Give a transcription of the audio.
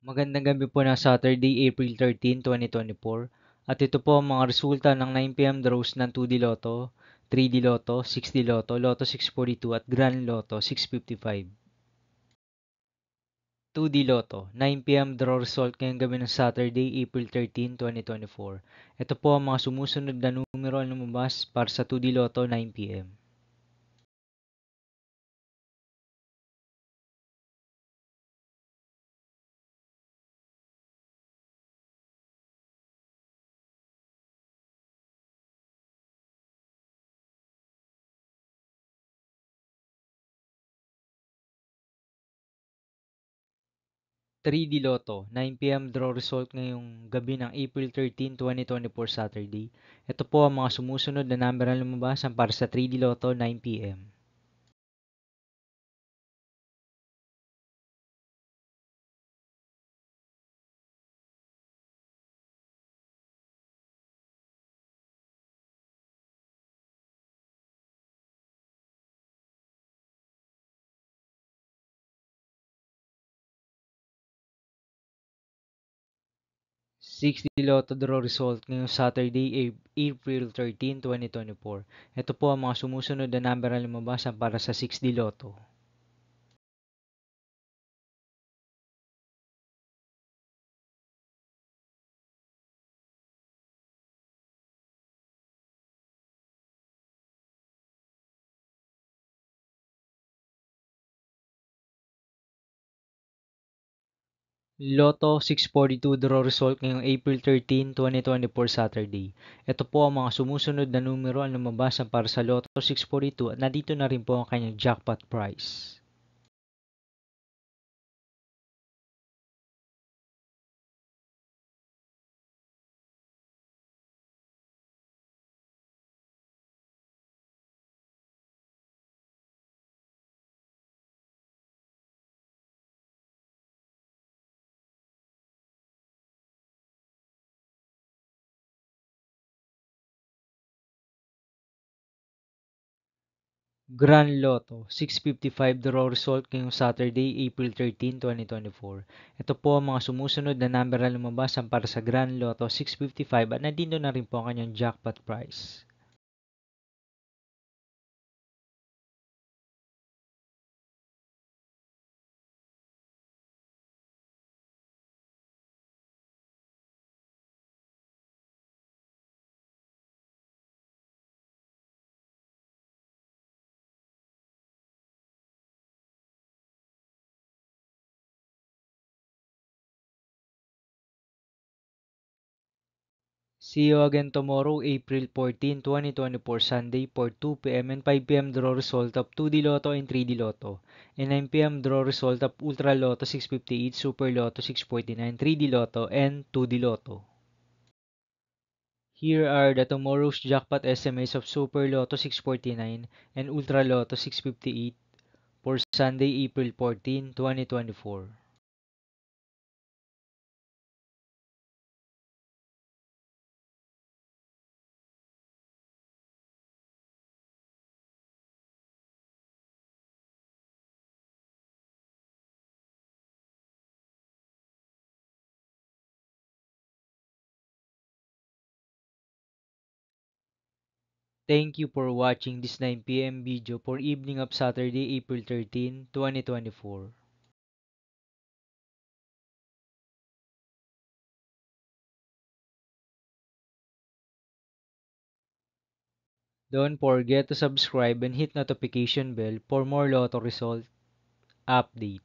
Magandang gabi po ng Saturday, April 13, 2024. At ito po ang mga resulta ng 9 p.m. draws ng 2D Lotto, 3D Lotto, 6D Lotto, Lotto 642 at Grand Lotto 655. 2D Lotto, 9 p.m. draw result ngayong gabi ng Saturday, April 13, 2024. Ito po ang mga sumusunod na numero ang lumabas para sa 2D Lotto 9 p.m. 3D Lotto, 9 p.m. draw result ngayong gabi ng April 13, 2024 Saturday. Ito po ang mga sumusunod na number na lumabas para sa 3D Lotto 9 p.m. 6D Lotto draw result ngayong Saturday, April 13, 2024. Ito po ang mga sumusunod na number na lumabas para sa 6D Lotto. Lotto 642 draw result ngayong April 13, 2024 Saturday. Ito po ang mga sumusunod na numero ang lumabas para sa Lotto 642 at nandito na rin po ang kanyang jackpot price. Grand Lotto 655 draw result ngayong Saturday, April 13, 2024. Ito po ang mga sumusunod na number na lumabas para sa Grand Lotto 655 at nandito na rin po ang kanyang jackpot price. See you again tomorrow, April 14, 2024, Sunday for 2 p.m. and 5 p.m. draw result of 2D Lotto and 3D Lotto, and 9 p.m. draw result of Ultra Lotto 658, Super Lotto 649, 3D Lotto, and 2D Lotto. Here are the tomorrow's jackpot estimates of Super Lotto 649 and Ultra Lotto 658 for Sunday, April 14, 2024. Thank you for watching this 9 p.m. video for evening of Saturday, April 13, 2024. Don't forget to subscribe and hit notification bell for more lotto result update.